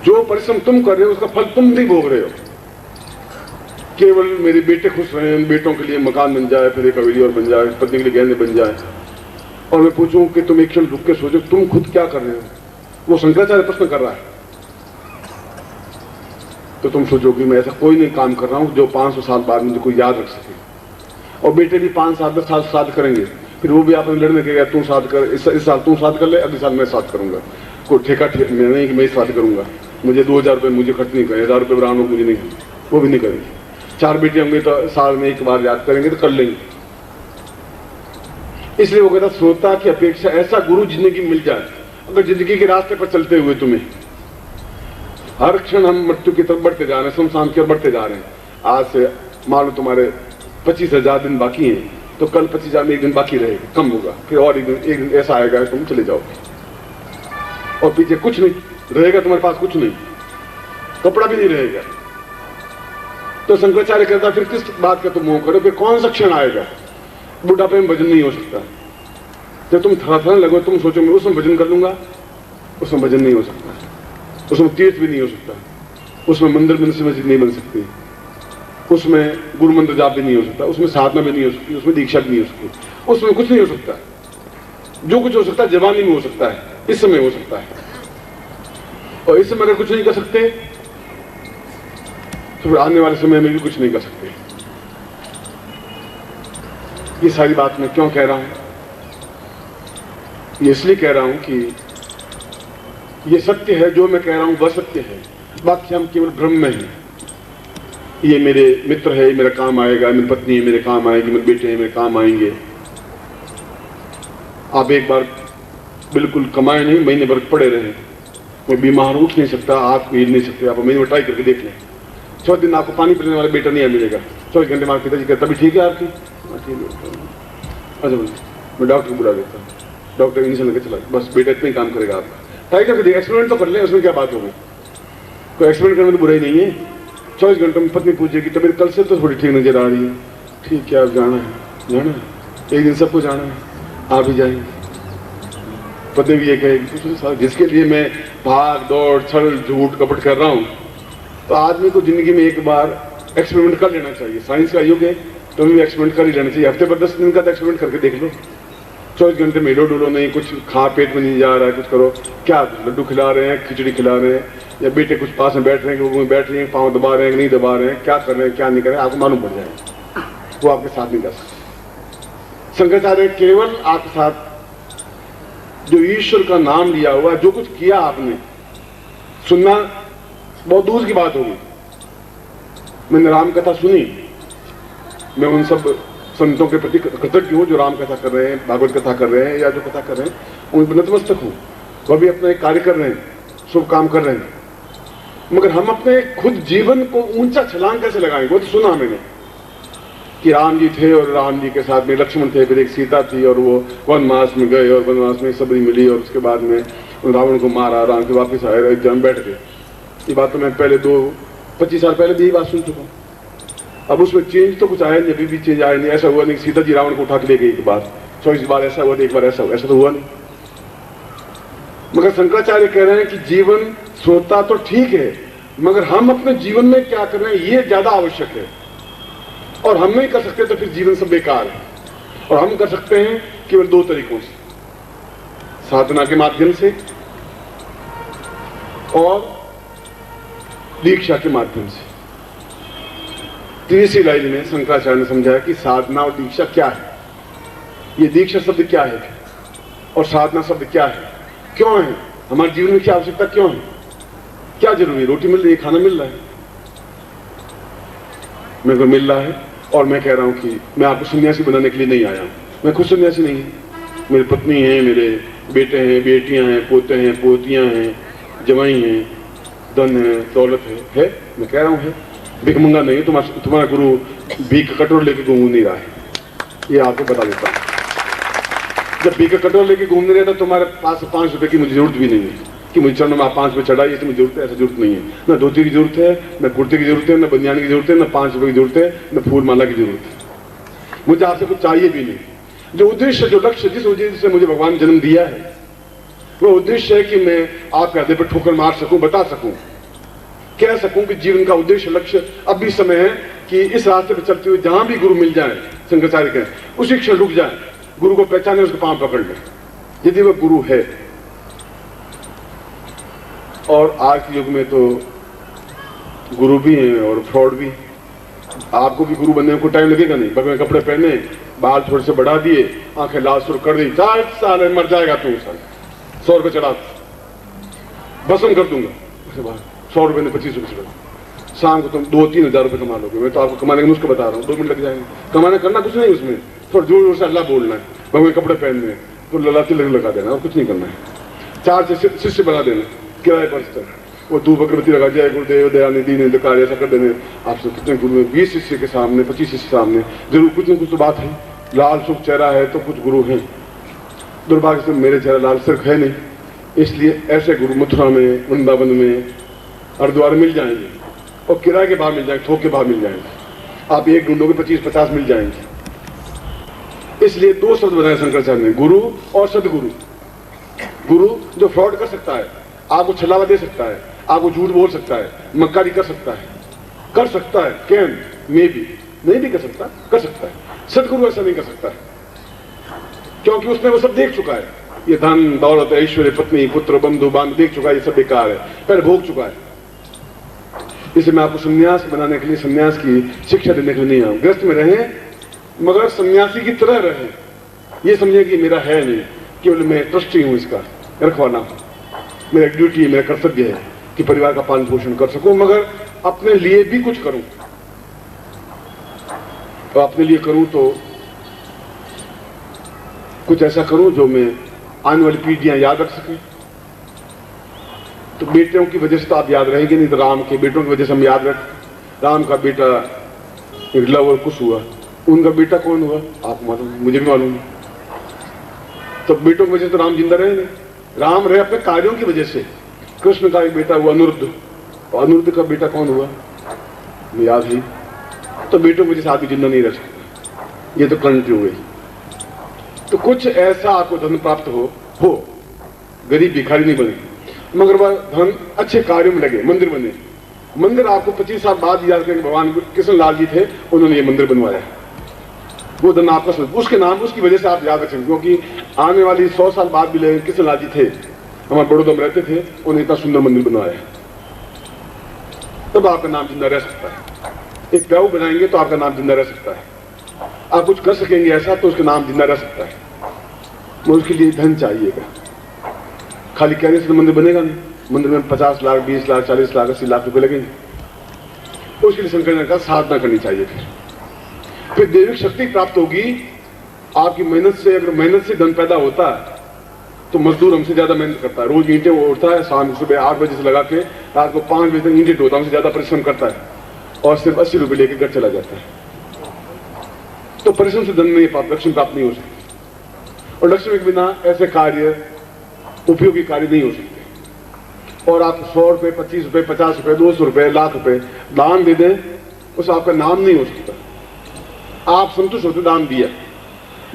जो परिश्रम तुम कर रहे हो उसका फल तुम भी भोग रहे हो। केवल मेरे बेटे खुश रहे, बेटों के लिए मकान बन जाए, फिर एक हवेली और बन जाए, पत्नी के लिए गहने बन जाए, और मैं पूछूं कि तुम एक क्षण रुक के सोचो तुम खुद क्या कर रहे हो। वो शंकराचार्य प्रश्न कर रहा है, तो तुम सोचो कि मैं ऐसा कोई नहीं काम कर रहा हूं जो 500 साल बाद मुझे कोई याद रख सके। और बेटे भी 5 साल 10 साल साथ करेंगे, फिर वो भी आपने लड़ने के तू साथ कर, इस साल तू साथ कर ले, अगले साल मैं साथ करूंगा। कोई ठेका नहीं कि मैं साथ करूंगा, मुझे 2000 रुपये मुझे खर्च नहीं करें, 1000 रुपये ब्राह्मण लोग मुझे नहीं, वो भी नहीं करेंगे। 4 बेटे होंगे तो साल में एक बार याद करेंगे तो कर लेंगे। इसलिए वो कहता श्रोता की अपेक्षा ऐसा गुरु जिंदगी मिल जाए। अगर जिंदगी के रास्ते पर चलते हुए तुम्हें हर क्षण हम मृत्यु की तरफ बढ़ते जा रहे हैं, शमशान की ओर बढ़ते जा रहे हैं, आज से मान लो तुम्हारे 25,000 दिन बाकी हैं, तो कल 25,000 में एक दिन बाकी रहेगा, कम होगा, फिर और एक दिन ऐसा आएगा तुम चले जाओगे और पीछे कुछ नहीं रहेगा, तुम्हारे पास कुछ नहीं, कपड़ा भी नहीं रहेगा। तो शंकराचार्य कहता फिर किस बात का तुम मोह करो कि कौन सा क्षण आएगा। बुढ़ापे में भजन नहीं हो सकता। जब तुम थरथरने लगो तुम सोचो मैं उसमें भजन कर लूंगा, उसमें भजन नहीं हो सकता, उसमें तीर्थ भी नहीं हो सकता, उसमें मंदिर में मस्जिद नहीं बन सकती, उसमें गुरु मंत्र जाप भी नहीं हो सकता, उसमें साधना भी नहीं हो सकती, उसमें दीक्षा भी नहीं हो सकती, उसमें कुछ नहीं हो सकता। जो कुछ हो सकता है जवानी में हो सकता है, इस समय हो सकता है। और इस समय अगर कुछ नहीं कर सकते तो फिर आने वाले समय में भी कुछ नहीं कर सकते। ये सारी बात मैं क्यों कह रहा हूं? ये इसलिए कह रहा हूं कि ये सत्य है, जो मैं कह रहा हूं वह सत्य है, बाकी हम केवल भ्रम में हैं। ये मेरे मित्र है, मेरा काम आएगा, मेरी पत्नी है मेरे काम आएगी, मेरे बेटे हैं मेरे काम आएंगे। आप एक बार बिल्कुल कमाए नहीं, महीने भर पड़े रहे, मैं बीमार उठ नहीं सकता, आप हिल नहीं सकते, आप महीने में ट्राई करके देख लें। 4 दिन आपको पानी पिलाने वाला बेटा नहीं मिलेगा, 24 घंटे में पिताजी कहता भी ठीक है आपकी, अच्छा मैं डॉक्टर को बुला देता हूँ, डॉक्टर इंजेक्शन लेकर चला, बस बेटा इतना ही काम करेगा आपका। ट्राई करके देखिए, एक्सपेरिमेंट तो कर ले, उसमें क्या बात होगी, कोई एक्सपेरिमेंट करने में तो बुराई नहीं है। 24 घंटों में पत्नी पूछेगी तबीयत कल से तो थोड़ी ठीक नजर आ रही है, ठीक है आप जाना है, एक दिन सबको जाना है, आप ही जाएंगे। पत्नी भी ये कहेगी जिसके लिए मैं भाग दौड़ छल झूठ कपट कर रहा हूँ, तो आदमी को जिंदगी में एक बार एक्सपेरिमेंट कर लेना चाहिए। साइंस का युग है तो भी एक्सपेरिमेंट कर ही लेना चाहिए। हफ्ते पर 10 दिन का तो एक्सपेरिमेंट करके देख लो। 24 घंटे में हिलो डुलो नहीं, कुछ खा पेट में नहीं जा रहा है, कुछ करो, क्या लड्डू खिला रहे हैं, खिचड़ी खिला रहे हैं, या बेटे कुछ पास में बैठ रहे हैं कि वो बैठ रहे हैं, पाँव दबा रहे हैं कि नहीं दबा रहे हैं, क्या कर रहे हैं क्या नहीं कर रहे हैं, आपको मालूम पड़ जाएगा, वो आपके साथ नहीं कर सकते। शंकराचार्य केवल आपके साथ जो ईश्वर का नाम लिया हुआ, जो कुछ किया आपने, सुनना बहुत दूर की बात होगी। मैंने राम कथा सुनी, मैं उन सब संतों के प्रति कृतज्ञ हूँ जो राम कथा कर रहे हैं, भागवत कथा कर रहे हैं, या जो कथा कर रहे हैं, उन पर नतमस्तक हूँ। वह भी अपना एक कार्य कर रहे हैं, शुभ काम कर रहे हैं, मगर हम अपने खुद जीवन को ऊंचा छलांग कैसे लगाएंगे? वो तो सुना मैंने कि राम जी थे और राम जी के साथ में लक्ष्मण थे, फिर एक सीता थी और वो वनवास में गए और वनवास में सबरी मिली और उसके बाद में रावण को मारा, राम के वापस आए, एक जन्म बैठ गए। ये बात तो मैं पहले 25 साल पहले भी ये बात सुन चुका हूँ। अब उसमें चेंज तो कुछ आया नहीं, अभी भी चेंज आया नहीं। ऐसा हुआ नहीं सीता जी रावण को उठा के ले गई एक बार, 24 बार ऐसा हुआ, एक बार ऐसा हुआ, ऐसा तो हुआ नहीं। मगर शंकराचार्य कह रहे हैं कि जीवन श्रोता तो ठीक है, मगर हम अपने जीवन में क्या कर रहे हैं ये ज्यादा आवश्यक है। और हम नहीं कर सकते तो फिर जीवन सब बेकार है। और हम कर सकते हैं केवल 2 तरीकों से, साधना के माध्यम से और दीक्षा के माध्यम से। तीसरी लाइन में शंकराचार्य ने समझाया कि साधना और दीक्षा क्या है, ये दीक्षा शब्द क्या है और साधना शब्द क्या है, क्यों है, हमारे जीवन में क्या आवश्यकता क्यों है, क्या जरूरी है। रोटी मिल रही है, खाना मिल रहा है, मेरे को मिल रहा है, और मैं कह रहा हूं कि मैं आपको सन्यासी बनाने के लिए नहीं आया हूं। मैं खुद सन्यासी नहीं हूं, मेरी पत्नी है, मेरे बेटे हैं, बेटियां हैं, पोते हैं, पोतियां हैं, जवाई हैं, धन है, दौलत है। मैं कह रहा हूं है, भिखमंगा नहीं है। तुम्हारा गुरु भीख कटोर लेके घूम नहीं रहा है, ये आपको बता देता हूं। जब भीख कटोर लेके घूम नहीं रहा था तुम्हारे पास 5 रुपए की मुझे जरूरत भी नहीं है कि मुझे चरणों में आप 5 रुपए चढ़ाइए, इसमें जरूरत है, ऐसा जरूरत नहीं है। ना धोती की जरूरत है, ना कुर्ते की जरूरत है, ना बनियान की जरूरत है, ना 5 रुपए की जरूरत है, ना फूल माला की जरूरत है। मुझे आपसे कुछ चाहिए भी नहीं। जो उद्देश्य, जो लक्ष्य, जिस उद्देश्य से मुझे भगवान जन्म दिया है, वो उद्देश्य है कि मैं आपके हृदय पर ठोकर मार सकूं, बता सकूं, कह सकूं कि जीवन का उद्देश्य लक्ष्य अब भी समय है कि इस रास्ते पर चलते हुए जहां भी गुरु मिल जाए, शंकराचार्य कहें, उसी क्षण रुक जाए, गुरु को पहचाने, उसको पांव पकड़ ले यदि वह गुरु है। और आज के युग में तो गुरु भी हैं और फ्रॉड भी। आपको भी गुरु बनने को टाइम लगेगा नहीं, बगैर कपड़े पहने, बाल थोड़े से बढ़ा दिए, आंखें लाल सुर कर दी, 4 साल मर जाएगा तू, 100 रुपये चढ़ा भस्म कर दूंगा, उसके बाद 100 रुपये ने 25 रुपये, शाम को तुम 2-3 हज़ार रुपये कमा लोगे। मैं तो आपको कमाने का नुस्खा बता रहा हूँ, 2 मिनट लग जाएंगे। कमाना करना कुछ नहीं उसमें, थोड़ा जोर जोर से अल्लाह बोलना है, बगैर कपड़े पहनने हैं तो लला तिलक लगा देना और कुछ नहीं करना है, 4 शिष्य बना देना किराए पर, वो धूप अगरबत्ती लगा, जय गुरुदेव दयानिधि ने कार्य ऐसा कर देने। आपसे कितने गुरु हैं, 20 शिष्य के सामने, 25 शिष्य सामने, जरूर कुछ न कुछ तो बात है। लाल सुख चेहरा है तो कुछ गुरु हैं, दुर्भाग्य से मेरे चेहरा लाल सिर्फ है नहीं, इसलिए ऐसे गुरु मथुरा में, वृंदावन में, हरिद्वार मिल जाएंगे और किराए के भाव मिल जाएंगे, थोक के भाव मिल जाएंगे। आप एक ढूंढोगे 25-50 मिल जाएंगे। इसलिए 2 शब्द बनाए शंकराचार्य ने, गुरु और सदगुरु। गुरु जो फ्रॉड कर सकता है, आपको छलावा दे सकता है, आपको झूठ बोल सकता है, मक्कारी कर सकता है, कैन मे भी, नहीं भी कर सकता, कर सकता है। सदगुरु ऐसा नहीं कर सकता है, क्योंकि उसने वो सब देख चुका है। ये धन दौलत ऐश्वर्य पत्नी पुत्र बंधु बांध देख चुका है, ये सब बेकार है, पहले भोग चुका है। इसलिए मैं आपको सन्यास बनाने के लिए, सन्यास की शिक्षा देने के लिए नहीं आऊं। ग्रस्त में रहें मगर सन्यासी की तरह रहें, ये समझें कि मेरा है नहीं, केवल मैं ट्रस्टी हूं, इसका रखवाना मेरा ड्यूटी है, मेरा कर्तव्य है कि परिवार का पालन पोषण कर सकूं, मगर अपने लिए भी कुछ करूं। तो अपने लिए करूं तो कुछ ऐसा करूं जो मैं आने वाली पीढ़ियां याद रख सकें। तो बेटों की वजह से तो आप याद रहेंगे नहीं, तो राम के बेटों की वजह से हम याद रखें। राम का बेटा लव और कुश हुआ, उनका बेटा कौन हुआ आपको मालूम, मुझे भी मालूम है। तो बेटों की वजह से तो राम जिंदा रहे नहीं, राम रहे अपने कार्यों की वजह से। कृष्ण का एक बेटा हुआ अनिरुद्ध, और अनिरुद्ध का बेटा कौन हुआ याद ही। तो बेटों की वजह से आदमी जिंदा नहीं रह सकता, ये तो कंट्री हुई। तो कुछ ऐसा आपको धन प्राप्त हो, गरीब भिखारी नहीं बने, मगर वह धन अच्छे कार्यों में लगे, मंदिर बने। मंदिर आपको 25 साल बाद याद करेंगे, भगवान कृष्ण लाल जी थे, उन्होंने ये मंदिर बनवाया, वो धन आपका, उसके नाम, उसकी वजह से आप याद रखेंगे। क्योंकि आने वाली 100 साल बाद भी लेकिन कृष्ण लाल जी थे, हमारे बड़ौदा में रहते थे, उन्होंने इतना सुंदर मंदिर बनवाया, तब आपका नाम जिंदा रह सकता है। एक प्याऊ बनाएंगे तो आपका नाम जिंदा रह सकता है, आप कुछ कर सकेंगे ऐसा तो उसका नाम जिंदा रह सकता है। तो उसके लिए धन चाहिएगा, खाली कहने से तो मंदिर बनेगा नहीं। मंदिर में 50 लाख 20 लाख 40 लाख 80 लाख रुपए लगेंगे। उसके लिए शंकर ने कहा साधना करनी चाहिए, फिर दैविक शक्ति प्राप्त होगी आपकी मेहनत से। अगर मेहनत से धन पैदा होता है तो मजदूर हमसे ज्यादा मेहनत करता है, रोज ईंटें वो उठता है, शाम सुबह 8 बजे से लगा के रात को 5 बजे तक ईंटें ढोता, हमसे ज्यादा परिश्रम करता है और सिर्फ 80 रुपए लेकर घर चला जाता है। तो परिश्रम से धन नहीं प्राप्त, लक्ष्मी प्राप्त नहीं हो सकती, और लक्ष्मी के बिना ऐसे कार्य, उपयोगी कार्य नहीं हो सकते। और आप 100 रुपए 25 रुपए 50 रुपए 200 रुपए लाख रुपए दान दे दें, उस आपका नाम नहीं हो सकता। आप संतुष्ट होते दान दिया,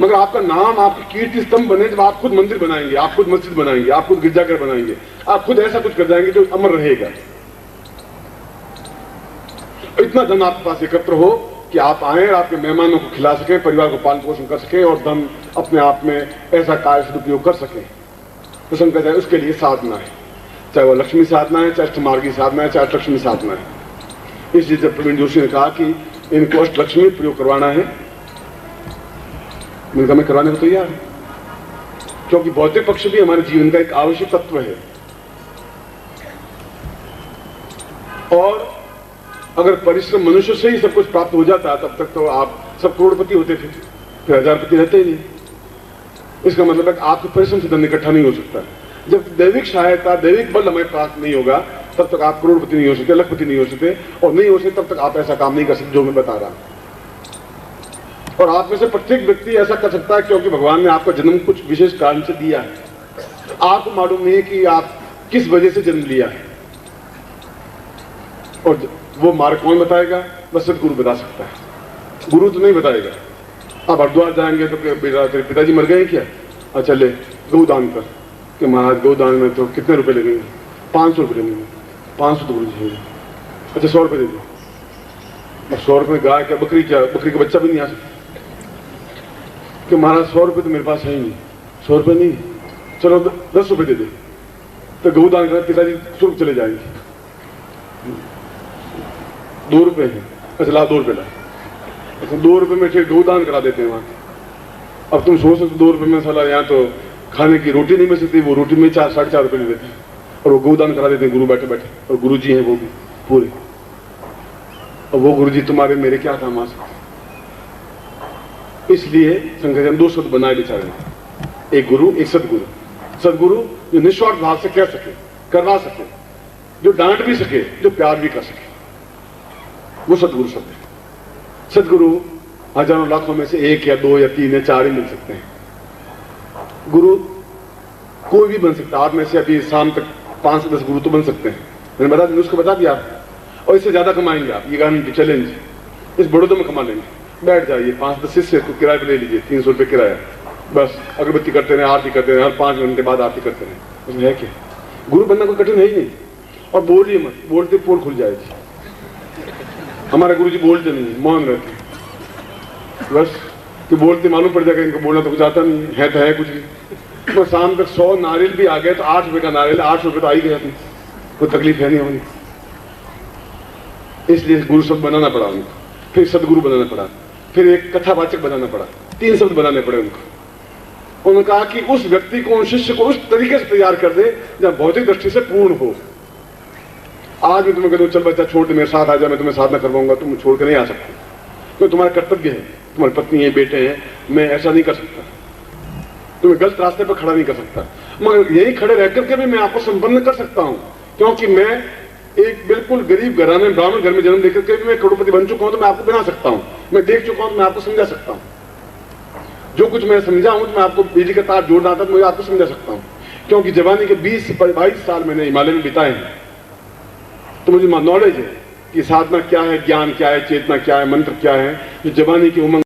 मगर आपका नाम, आपकी कीर्ति स्तंभ बने जब आप खुद मंदिर बनाएंगे, आप खुद मस्जिद बनाएंगे, आप खुद गिरजाघर बनाएंगे, आप खुद ऐसा कुछ कर जाएंगे जो अमर रहेगा। इतना धन आपके पास एकत्र हो कि आप आए और आपके मेहमानों को खिला सकें, परिवार को पालन पोषण कर सकें और धन अपने आप में ऐसा कार्य सदुपयोग कर सकें। तो शंकर जाए उसके लिए साधना है, चाहे वह लक्ष्मी साधना है, चाहे अष्टमार्गी साधना है, चाहे अष्टलक्ष्मी साधना है। इसलिए जब प्रवीण जोशी ने कहा कि इनको अष्टलक्ष्मी प्रयोग करवाना है, मैंने कहा मैं करवाने को तैयार हूं, क्योंकि भौतिक पक्ष भी हमारे जीवन का एक आवश्यक तत्व है। और अगर परिश्रम मनुष्य से ही सब कुछ प्राप्त हो जाता तब तक तो आप सब करोड़पति होते थे, फिर हजारपति रहते ही नहीं। इसका मतलब है कि आपके परिश्रम से धन इकट्ठा नहीं हो सकता। जब दैविक सहायता, दैविक बल हमें प्राप्त नहीं होगा तब तक आप करोड़पति नहीं हो सकते, लखपति नहीं हो सकते, और नहीं हो सकते तब तक आप ऐसा काम नहीं कर सकते जो मैं बता रहा हूं। और आप में से प्रत्येक व्यक्ति ऐसा कर सकता है क्योंकि भगवान ने आपका जन्म कुछ विशेष कारण से दिया है। आपको मालूम नहीं है कि आप किस वजह से जन्म लिया है, और वो मार्ग कौन बताएगा? बस सदगुरु बता सकता है, गुरु तो नहीं बताएगा। आप हरिद्वार जाएंगे तो तेरे पिताजी मर गए क्या? अच्छा ले गौ दान कर, कि महाराज गोदान में तो कितने रुपए लगेंगे? 500 रुपये लगेंगे। 500 तो गुरुजी है। अच्छा 100 रुपये दे दो। अब 100 रुपये गाय क्या बकरी का बच्चा भी नहीं आ सकता कि महाराज 100 रुपये तो मेरे पास है ही नहीं। 100 रुपये नहीं, चलो 10 रुपये दे दे। तो गोदान कर पिताजी तुरंत चले जाएंगे। 2 रुपये है, अच्छा ला 2 रुपये ला। अच्छा 2 रुपये में ठीक गोदान करा देते हैं वहाँ। अब तुम सोच सकते 2 रुपये में साला यहाँ तो खाने की रोटी नहीं मिल सकती, वो रोटी में 4-4.5 रुपये ले देते हैं और वो गोदान करा देते हैं गुरु बैठे बैठे। और गुरु जी हैं वो भी पूरे, और वो गुरु जी तुम्हारे मेरे क्या काम आ सकते। इसलिए शंकराचार्य 2 शब्द बनाए बेचारे, एक गुरु एक सदगुरु। सदगुरु जो निस्वार्थ भाव से कह सके, करवा सके, जो डांट भी सके, जो प्यार भी कर सके, वो सदगुरु शब्द है। सदगुरु हजारों लाखों में से 1 या 2 या 3 या 4 ही मिल सकते हैं। गुरु कोई भी बन सकता है। आप में से अभी शाम तक 5 से 10 गुरु तो बन सकते हैं। मैंने बता दिया, उसको बता दिया आप, और इससे ज्यादा कमाएंगे आप। ये गारंटी चैलेंज, इस बड़ौदा में कमा लेंगे। बैठ जाइए, 5-10 शिष्य को किराए पे ले लीजिए, 300 रुपये किराया, बस अगरबत्ती करते रहे, आरती करते रहे, हर 5 घंटे बाद आरती करते रहे। उसमें है क्या? गुरु बनना कोई कठिन है ही नहीं। और बोलिए मत, बोलते पोल खुल जाएगी। हमारे गुरु जी बोलते नहीं, मौन रहते, बस कि बोलते मालूम पड़ जाएगा इनको बोलना तो कुछ आता नहीं है, तो है कुछ भी। तो शाम तक 100 नारियल भी आ गए तो 8 रुपये का नारियल, 8 रुपये तो आ ही गया, कोई तकलीफ है नहीं होनी। इसलिए गुरु शब्द बनाना पड़ा उनको, फिर सदगुरु बनाना पड़ा, फिर एक कथावाचक बनाना पड़ा, 3 शब्द बनाने पड़े उनको। उन्होंने कहा कि उस व्यक्ति को, उस शिष्य को उस तरीके से तैयार कर दे जहां भौतिक दृष्टि से पूर्ण हो। आज मैं तुम्हें कहता हूं चल बच्चा छोड़ दे, मेरे साथ आ जा, मैं तुम्हें साधना करवाऊंगा, तुम छोड़ के नहीं आ सकते, क्योंकि तुम्हारा कर्तव्य है, तुम्हारी पत्नी है, बेटे हैं, मैं ऐसा नहीं कर सकता, तुम्हें गलत रास्ते पर खड़ा नहीं कर सकता। मगर यही खड़े रह करके भी मैं आपको संपन्न कर सकता हूं, क्योंकि मैं एक बिल्कुल गरीब घराने ब्राह्मण घर में जन्म लेकर के भी मैं करोड़पति बन चुका हूं, तो मैं आपको बना सकता हूं। मैं देख चुका हूं तो मैं आपको समझा सकता हूं। जो कुछ मैं समझा हूं, तो मैं आपको बिजली का तार जोड़ना था तो मैं आपको समझा सकता हूं, क्योंकि जवानी के 20-22 साल मैंने हिमालय में बिताए हैं। तो मुझे नॉलेज है कि साधना क्या है, ज्ञान क्या है, चेतना क्या है, मंत्र क्या है, जो जवानी की उमंग